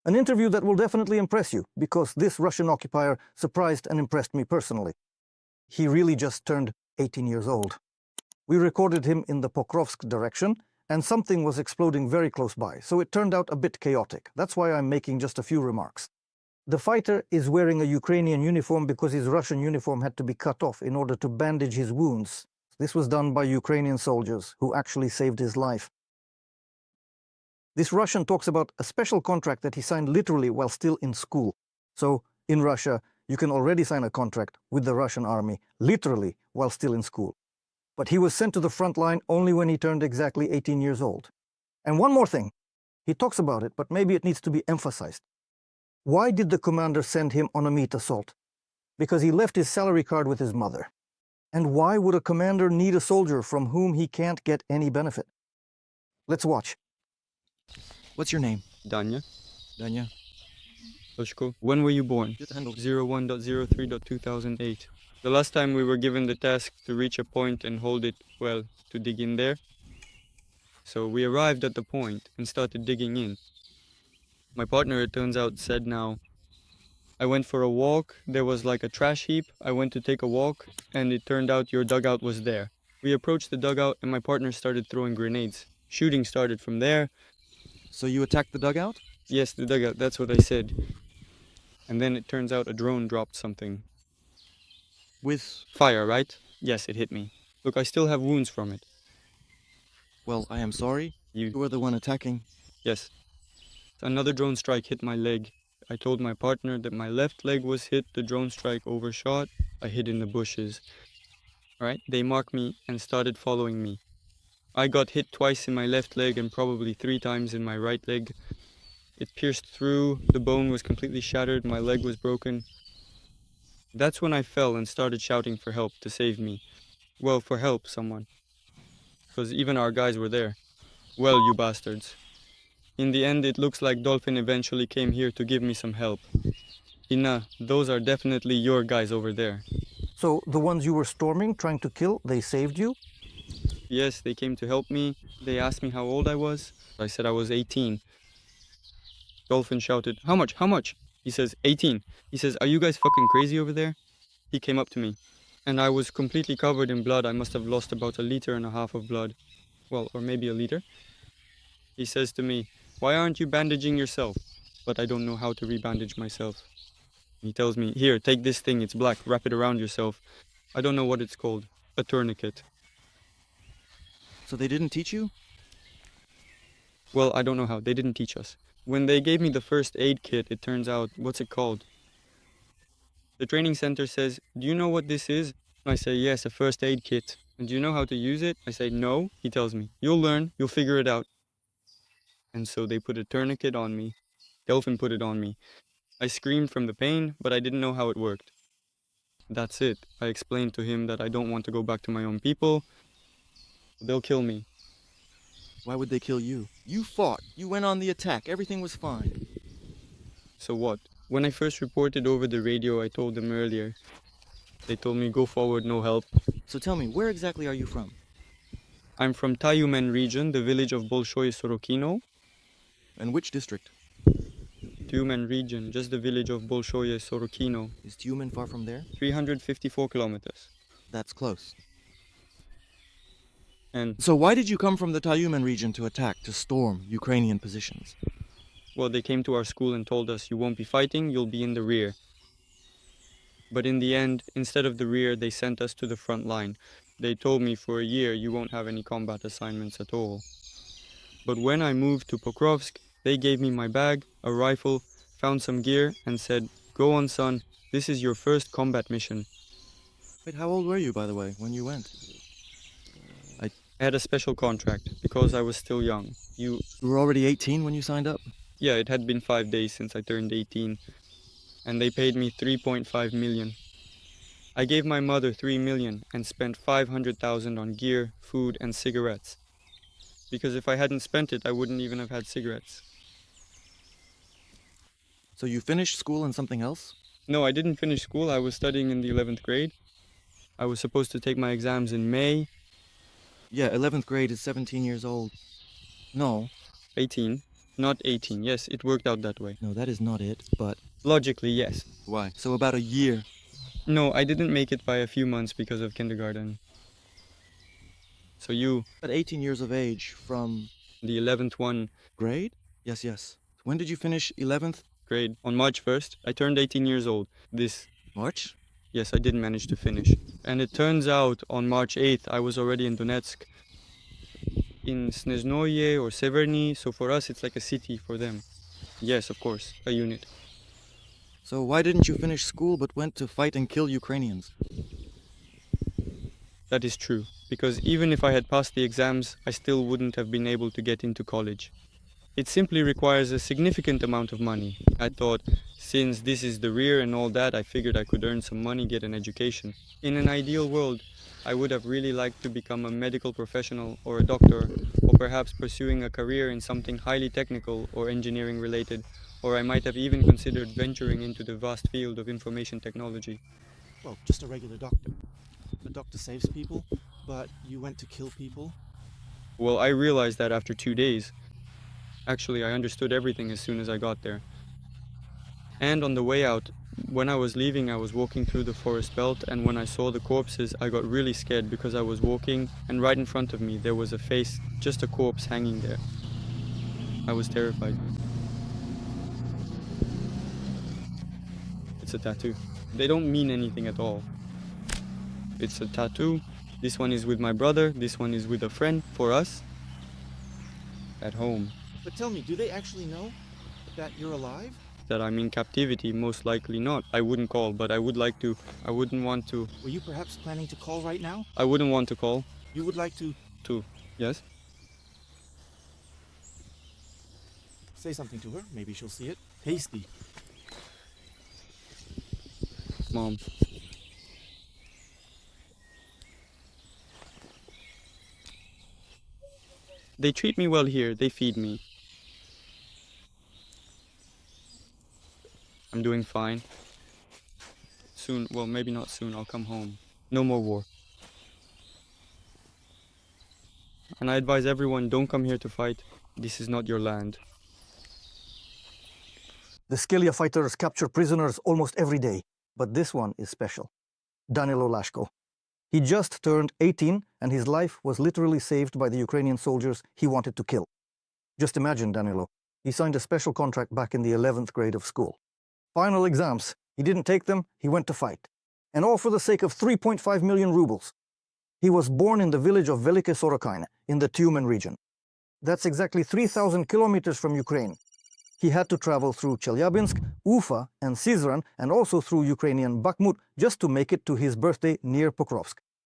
An interview that will definitely impress you, because this Russian occupier surprised and impressed me personally. He really just turned 18 years old. We recorded him in the Pokrovsk direction, and something was exploding very close by, so it turned out a bit chaotic. That's why I'm making just a few remarks. The fighter is wearing a Ukrainian uniform because his Russian uniform had to be cut off in order to bandage his wounds. This was done by Ukrainian soldiers who actually saved his life. This Russian talks about a special contract that he signed literally while still in school. So, in Russia, you can already sign a contract with the Russian army, literally while still in school. But he was sent to the front line only when he turned exactly 18 years old. And one more thing. He talks about it, but maybe it needs to be emphasized. Why did the commander send him on a meat assault? Because he left his salary card with his mother. And why would a commander need a soldier from whom he can't get any benefit? Let's watch. What's your name? Danya. Danya. Loshko. When were you born? 01.03.2008. The last time we were given the task to reach a point and hold it, well, to dig in there. So we arrived at the point and started digging in. My partner, it turns out, said now, I went for a walk, there was like a trash heap, I went to take a walk, and it turned out your dugout was there. We approached the dugout and my partner started throwing grenades. Shooting started from there. So you attacked the dugout? Yes, the dugout, that's what I said. And then it turns out a drone dropped something. With... Fire, right? Yes, it hit me. Look, I still have wounds from it. Well, I am sorry. You were the one attacking. Yes. Another drone strike hit my leg. I told my partner that my left leg was hit, the drone strike overshot. I hid in the bushes. Alright, they marked me and started following me. I got hit twice in my left leg and probably 3 times in my right leg. It pierced through, the bone was completely shattered, my leg was broken. That's when I fell and started shouting for help to save me. Well, for help, someone. Because even our guys were there. Well, you bastards. In the end, it looks like Dolphin eventually came here to give me some help. Ina, those are definitely your guys over there. So, the ones you were storming, trying to kill, they saved you? Yes, they came to help me. They asked me how old I was. I said I was 18. Dolphin shouted, How much? How much? He says, 18. He says, are you guys fucking crazy over there? He came up to me. And I was completely covered in blood. I must have lost about 1.5 liters of blood. Well, or maybe 1 liter. He says to me, why aren't you bandaging yourself? But I don't know how to rebandage myself. He tells me, here, take this thing, it's black, wrap it around yourself. I don't know what it's called. A tourniquet. So they didn't teach you? Well, I don't know how. They didn't teach us. When they gave me the first aid kit, it turns out, what's it called? The training center says, do you know what this is? I say, yes, a first aid kit. And do you know how to use it? I say, no. He tells me, you'll learn, you'll figure it out. And so they put a tourniquet on me. Delphin put it on me. I screamed from the pain, but I didn't know how it worked. That's it. I explained to him that I don't want to go back to my own people. They'll kill me. Why would they kill you? You fought. You went on the attack. Everything was fine. So what? When I first reported over the radio, I told them earlier. They told me, go forward, no help. So tell me, where exactly are you from? I'm from Tyumen region, the village of Bolshoye Sorokino. And which district? Tyumen region, just the village of Bolshoye Sorokino. Is Tyumen far from there? 354 kilometers. That's close. And so why did you come from the Tyumen region to attack, to storm Ukrainian positions? Well, they came to our school and told us, you won't be fighting, you'll be in the rear. But in the end, instead of the rear, they sent us to the front line. They told me for a year you won't have any combat assignments at all. But when I moved to Pokrovsk, they gave me my bag, a rifle, found some gear, and said, go on, son, this is your first combat mission. Wait, how old were you, by the way, when you went? I had a special contract, because I was still young. You were already 18 when you signed up? Yeah, it had been 5 days since I turned 18, and they paid me 3.5 million. I gave my mother 3 million and spent 500,000 on gear, food, and cigarettes. Because if I hadn't spent it, I wouldn't even have had cigarettes. So you finished school in something else? No, I didn't finish school. I was studying in the 11th grade. I was supposed to take my exams in May. Yeah, 11th grade is 17 years old. No. 18. Not 18. Yes, it worked out that way. No, that is not it, but Logically, yes. why? So about a year. No, I didn't make it by a few months because of kindergarten. So you, At 18 years of age, from the 11th one grade? Yes, yes. When did you finish 11th? grade, on March 1st, I turned 18 years old. March? Yes, I did manage to finish. And it turns out on March 8th, I was already in Donetsk, in Snezhnoye or Severny. So for us, it's like a city for them. Yes, of course, a unit. So why didn't you finish school but went to fight and kill Ukrainians? That is true, because even if I had passed the exams, I still wouldn't have been able to get into college. It simply requires a significant amount of money. I thought, since this is the rear and all that, I figured I could earn some money, get an education. In an ideal world, I would have really liked to become a medical professional or a doctor, or perhaps pursuing a career in something highly technical or engineering related, or I might have even considered venturing into the vast field of information technology. Well, just a regular doctor. A doctor saves people, but you went to kill people? Well, I realized that after 2 days. Actually, I understood everything as soon as I got there. And on the way out, when I was leaving, I was walking through the forest belt, and when I saw the corpses, I got really scared because I was walking, and right in front of me there was a face, just a corpse hanging there. I was terrified. It's a tattoo. They don't mean anything at all. It's a tattoo. This one is with my brother, this one is with a friend, for us, at home. But tell me, do they actually know that you're alive? That I'm in captivity, most likely not. I wouldn't call, but I would like to. I wouldn't want to. Were you perhaps planning to call right now? I wouldn't want to call. You would like to Yes? say something to her. Maybe she'll see it. Hasty. Mom. They treat me well here. They feed me. I'm doing fine. Soon, well, maybe not soon, I'll come home. No more war. And I advise everyone, don't come here to fight. This is not your land. The Scylla fighters capture prisoners almost every day, but this one is special. Danilo Lashko. He just turned 18, and his life was literally saved by the Ukrainian soldiers he wanted to kill. Just imagine Danilo. He signed a special contract back in the 11th grade of school. Final exams. He didn't take them, he went to fight. And all for the sake of 3.5 million rubles. He was born in the village of Velike Sorokyne in the Tyumen region. That's exactly 3,000 kilometers from Ukraine. He had to travel through Chelyabinsk, Ufa, and Syzran, and also through Ukrainian Bakhmut just to make it to his birthday near Pokrovsk.